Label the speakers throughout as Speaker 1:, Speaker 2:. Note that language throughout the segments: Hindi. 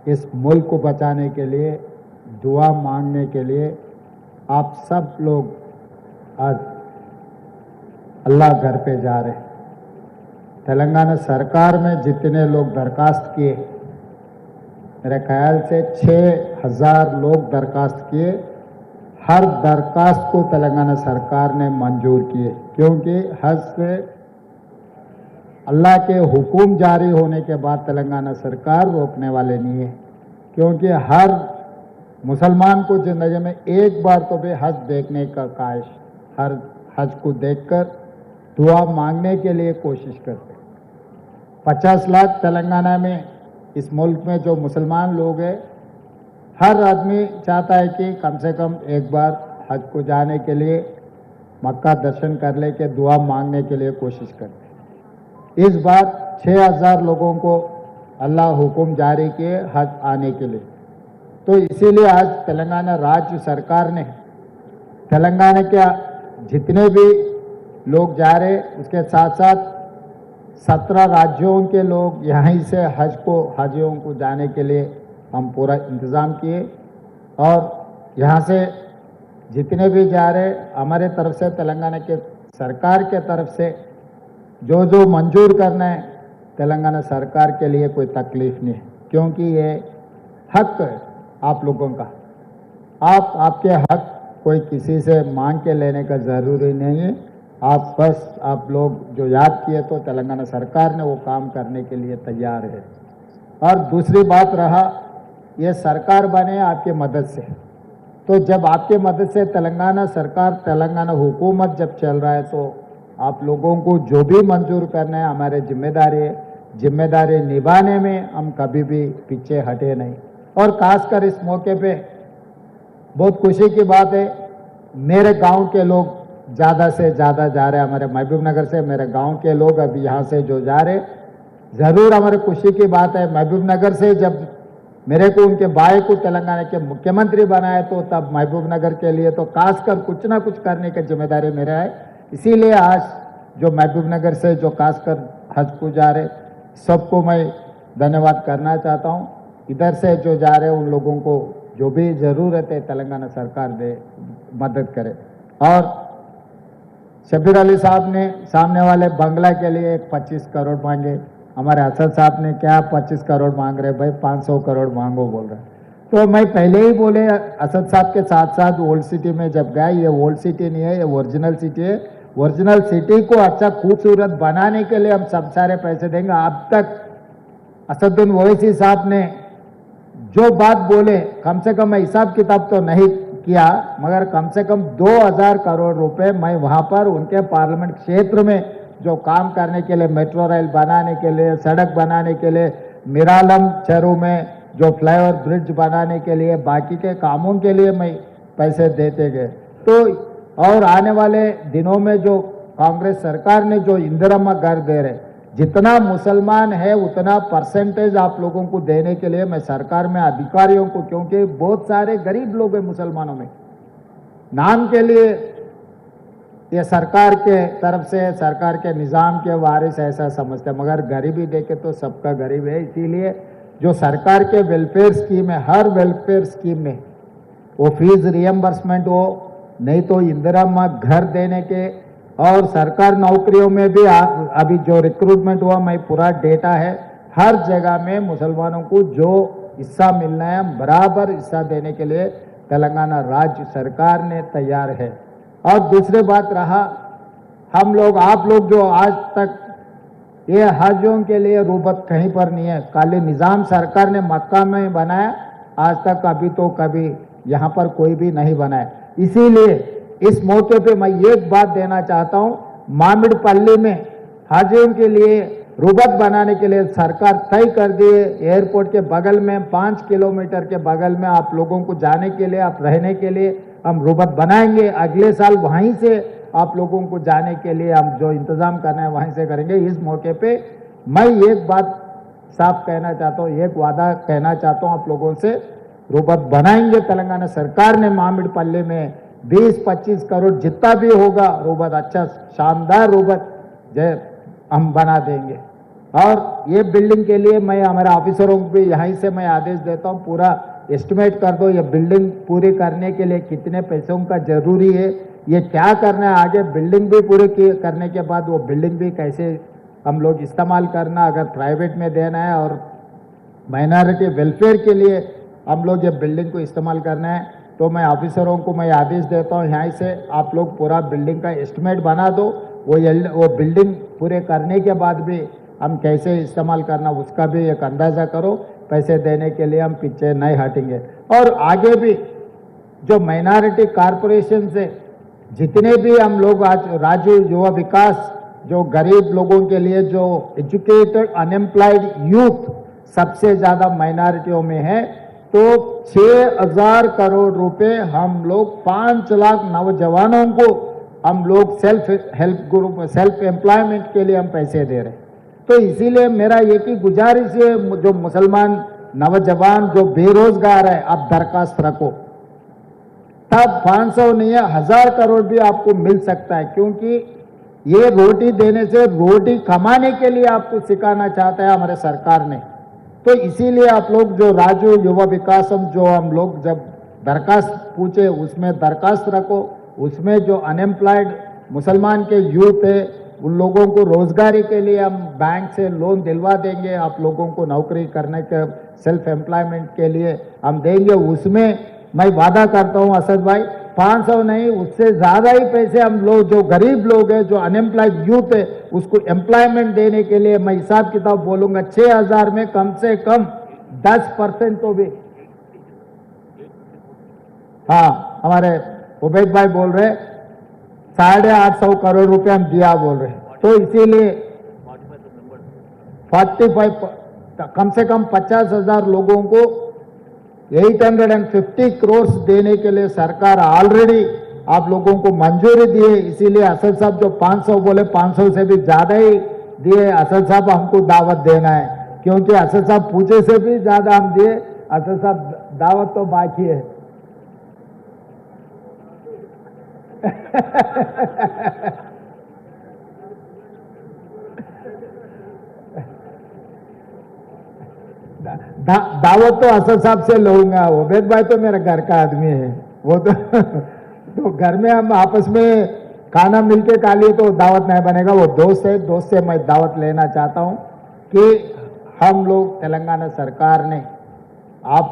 Speaker 1: इस मुल्क को बचाने के लिए, दुआ मांगने के लिए आप सब लोग आज अल्लाह घर पे जा रहे हैं। तेलंगाना सरकार में जितने लोग दरखास्त किए, मेरे ख्याल से 6000 लोग दरखास्त किए, हर दरखास्त को तेलंगाना सरकार ने मंजूर किए, क्योंकि हज से अल्लाह के हुक्म जारी होने के बाद तेलंगाना सरकार रोकने वाले नहीं है, क्योंकि हर मुसलमान को जिंदगी में एक बार तो भी हज देखने का ख्वाहिश, हर हज को देखकर दुआ मांगने के लिए कोशिश करते। 50 लाख तेलंगाना में, इस मुल्क में जो मुसलमान लोग हैं, हर आदमी चाहता है कि कम से कम एक बार हज को जाने के लिए, मक्का दर्शन कर ले के दुआ मांगने के लिए कोशिश करते। इस बार 6000 लोगों को अल्लाह हुक्म जारी किए हज आने के लिए, तो इसीलिए आज तेलंगाना राज्य सरकार ने तेलंगाना के जितने भी लोग जा रहे, उसके साथ साथ 17 राज्यों के लोग यहीं से हाजियों को जाने के लिए हम पूरा इंतज़ाम किए, और यहाँ से जितने भी जा रहे, हमारे तरफ से तेलंगाना के सरकार के तरफ से जो जो मंजूर करना है, तेलंगाना सरकार के लिए कोई तकलीफ नहीं है, क्योंकि ये हक है आप लोगों का। आपके हक कोई किसी से मांग के लेने का ज़रूरी नहीं है। आप लोग जो याद किए तो तेलंगाना सरकार ने वो काम करने के लिए तैयार है। और दूसरी बात रहा, ये सरकार बने आपके मदद से, तो जब आपके मदद से तेलंगाना सरकार, तेलंगाना हुकूमत जब चल रहा है, तो आप लोगों को जो भी मंजूर करना है हमारे जिम्मेदारी है। जिम्मेदारी निभाने में हम कभी भी पीछे हटे नहीं। और खासकर इस मौके पे बहुत खुशी की बात है, मेरे गांव के लोग ज़्यादा से ज़्यादा जा रहे हैं। हमारे महबूब नगर से मेरे गांव के लोग अभी यहाँ से जो जा रहे, ज़रूर हमारे खुशी की बात है। महबूब नगर से जब मेरे को उनके भाई को तेलंगाना के मुख्यमंत्री बनाए, तो तब महबूब नगर के लिए तो खासकर कुछ ना कुछ करने की जिम्मेदारी मेरा है। इसीलिए आज जो महबूब नगर से जो खासकर हज को जा रहे, सबको मैं धन्यवाद करना चाहता हूँ। इधर से जो जा रहे उन लोगों को जो भी ज़रूरत है तेलंगाना सरकार दे, मदद करे। और शब्बीर अली साहब ने सामने वाले बंगला के लिए 25 करोड़ मांगे, हमारे असद साहब ने क्या 25 करोड़ मांग रहे, भाई 500 करोड़ मांगो बोल रहे। तो मैं पहले ही बोले, असद साहब के साथ साथ ओल्ड सिटी में जब गया, ये ओल्ड सिटी नहीं है, ये ओरिजिनल सिटी है। ओरिजिनल सिटी को अच्छा खूबसूरत बनाने के लिए हम सब सारे पैसे देंगे। अब तक असदुद्दीन ओवैसी साहब ने जो बात बोले, कम से कम मैं हिसाब किताब तो नहीं किया, मगर कम से कम 2000 करोड़ रुपए मैं वहां पर उनके पार्लियामेंट क्षेत्र में जो काम करने के लिए, मेट्रो रेल बनाने के लिए, सड़क बनाने के लिए, मिरालम चेरू में जो फ्लाईओवर ब्रिज बनाने के लिए, बाकी के कामों के लिए मैं पैसे देते गए। तो और आने वाले दिनों में जो कांग्रेस सरकार ने जो इंदिरा घर दे रहे, जितना मुसलमान है उतना परसेंटेज आप लोगों को देने के लिए मैं सरकार में अधिकारियों को, क्योंकि बहुत सारे गरीब लोग हैं मुसलमानों में, नाम के लिए ये सरकार के तरफ से, सरकार के निज़ाम के वारिस ऐसा समझते हैं, मगर गरीबी देखे तो सबका गरीब है। इसीलिए जो सरकार के वेलफेयर स्कीम है, हर वेलफेयर स्कीम में वो फीस रियम्बर्समेंट हो, नहीं तो इंदिरा घर देने के, और सरकार नौकरियों में भी अभी जो रिक्रूटमेंट हुआ, मैं पूरा डेटा है, हर जगह में मुसलमानों को जो हिस्सा मिलना है बराबर हिस्सा देने के लिए तेलंगाना राज्य सरकार ने तैयार है। और दूसरी बात रहा, हम लोग, आप लोग जो आज तक ये हजों के लिए रूबत कहीं पर नहीं है, खाली निज़ाम सरकार ने मक्का में बनाया, आज तक अभी तो कभी यहाँ पर कोई भी नहीं बनाया। इसीलिए इस मौके पे मैं एक बात देना चाहता हूँ, मामिडपल्ली में हाजियों के लिए रूबत बनाने के लिए सरकार तय कर दिए। एयरपोर्ट के बगल में 5 किलोमीटर के बगल में आप लोगों को जाने के लिए, आप रहने के लिए हम रूबत बनाएंगे। अगले साल वहीं से आप लोगों को जाने के लिए हम जो इंतज़ाम करना है वहीं से करेंगे। इस मौके पे मैं एक बात साफ कहना चाहता हूँ, एक वादा कहना चाहता हूँ आप लोगों से, रूबत बनाएंगे। तेलंगाना सरकार ने मामिडपल्ली में 20-25 करोड़ जितना भी होगा रूबत, अच्छा शानदार रूबत हम बना देंगे। और ये बिल्डिंग के लिए मैं हमारे ऑफिसरों को भी यहीं से मैं आदेश देता हूँ, पूरा एस्टिमेट कर दो, ये बिल्डिंग पूरी करने के लिए कितने पैसों का जरूरी है, ये क्या करना है आगे, बिल्डिंग भी पूरी करने के बाद वो बिल्डिंग भी कैसे हम लोग इस्तेमाल करना, अगर प्राइवेट में देना है और माइनॉरिटी वेलफेयर के लिए हम लोग ये बिल्डिंग को इस्तेमाल करना है, तो मैं ऑफिसरों को मैं आदेश देता हूँ यहाँ से आप लोग पूरा बिल्डिंग का एस्टिमेट बना दो, वो बिल्डिंग पूरे करने के बाद भी हम कैसे इस्तेमाल करना उसका भी एक अंदाजा करो, पैसे देने के लिए हम पीछे नहीं हटेंगे। और आगे भी जो माइनॉरिटी कॉरपोरेशन से जितने भी हम लोग आज राज्य युवा विकास जो गरीब लोगों के लिए जो एजुकेटेड अनएम्प्लॉयड यूथ सबसे ज्यादा माइनॉरिटियों में है, तो 6,000 करोड़ रुपए हम लोग 5 लाख नौजवानों को हम लोग self help group self employment के लिए हम पैसे दे रहे हैं। तो इसीलिए मेरा एक ही गुजारिश है, जो मुसलमान नौजवान जो बेरोजगार है आप दरखास्त रखो, तब 500 नहीं है 1000 करोड़ भी आपको मिल सकता है, क्योंकि ये रोटी देने से रोटी कमाने के लिए आपको सिखाना चाहता है हमारे सरकार ने। तो इसीलिए आप लोग जो राज्य युवा विकासम जो हम लोग जब दरखास्त पूछे उसमें दरखास्त रखो, उसमें जो अनएम्प्लॉयड मुसलमान के यूथ है उन लोगों को रोजगारी के लिए हम बैंक से लोन दिलवा देंगे, आप लोगों को नौकरी करने के सेल्फ एम्प्लॉयमेंट के लिए हम देंगे। उसमें मैं वादा करता हूं असद भाई 500 नहीं उससे ज्यादा ही पैसे हम लोग जो गरीब लोग हैं जो अनएम्प्लॉयड यूथ है उसको एम्प्लॉयमेंट देने के लिए मैं हिसाब किताब बोलूंगा 6,000 में कम से कम 10% तो भी। हाँ, हमारे उबैद भाई बोल रहे 850 करोड़ रुपए हम दिया बोल रहे, तो इसीलिए 45 कम से कम 50,000 लोगों को 850 करोड़ देने के लिए सरकार ऑलरेडी आप लोगों को मंजूरी दी है। इसीलिए असद साहब जो 500 बोले 500 से भी ज्यादा ही दिए, असद साहब हमको दावत देना है, क्योंकि असद साहब पूछे से भी ज्यादा हम दिए, असद साहब दावत तो बाकी है। दावत तो असद साहब से लूंगा, उबैद भाई तो मेरा घर का आदमी है, वो तो घर में हम आपस में खाना मिलके खा लिए तो दावत नहीं बनेगा, वो दोस्त है, दोस्त से मैं दावत लेना चाहता हूं कि हम लोग तेलंगाना सरकार ने आप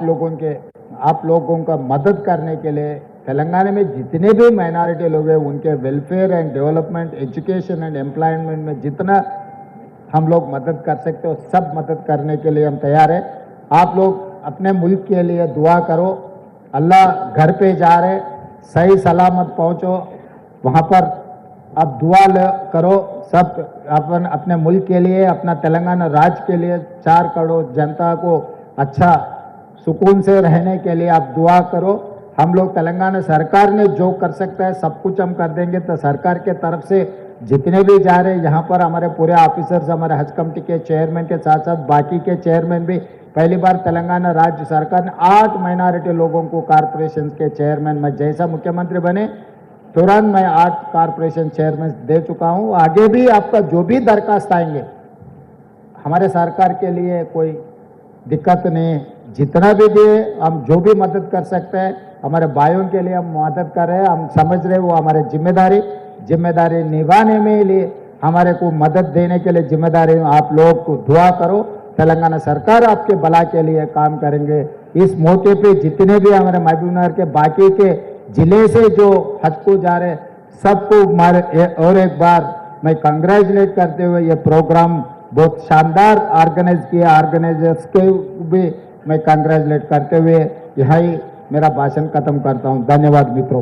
Speaker 1: लोगों का मदद करने के लिए तेलंगाना में जितने भी माइनॉरिटी लोग हैं उनके welfare and development, education and employment में जितना हम लोग मदद कर सकते हो सब मदद करने के लिए हम तैयार है। आप लोग अपने मुल्क के लिए दुआ करो, अल्लाह घर पे जा रहे सही सलामत पहुंचो, वहां पर अब दुआ करो सब अपने मुल्क के लिए, अपना तेलंगाना राज्य के लिए, 4 करोड़ जनता को अच्छा सुकून से रहने के लिए आप दुआ करो। हम लोग तेलंगाना सरकार ने जो कर सकता है सब कुछ हम कर देंगे। तो सरकार के तरफ से जितने भी जा रहे हैं यहाँ पर हमारे पूरे ऑफिसर्स, हमारे हज कमेटी के चेयरमैन के साथ साथ बाकी के चेयरमैन भी, पहली बार तेलंगाना राज्य सरकार ने 8 माइनॉरिटी लोगों को कॉरपोरेशन के चेयरमैन, मैं जैसा मुख्यमंत्री बने तुरंत मैं 8 कॉरपोरेशन चेयरमैन दे चुका हूँ। आगे भी आपका जो भी दरखास्त आएंगे हमारे सरकार के लिए कोई दिक्कत नहीं, जितना भी दिए हम जो भी मदद कर सकते हैं हमारे भाइयों के लिए हम मदद कर रहे हैं, हम समझ रहे हैं वो हमारे जिम्मेदारी निभाने में लिए हमारे को मदद देने के लिए जिम्मेदारी। आप लोग को दुआ करो, तेलंगाना सरकार आपके भला के लिए काम करेंगे। इस मौके पे जितने भी हमारे महबूबनगर के बाकी के जिले से जो हज को जा रहे सबको और एक बार मैं कंग्रेचुलेट करते हुए ये प्रोग्राम बहुत शानदार ऑर्गेनाइज किया, ऑर्गेनाइजर्स के भी मैं कंग्रेचुलेट करते हुए यही मेरा भाषण खत्म करता हूं। धन्यवाद मित्रों।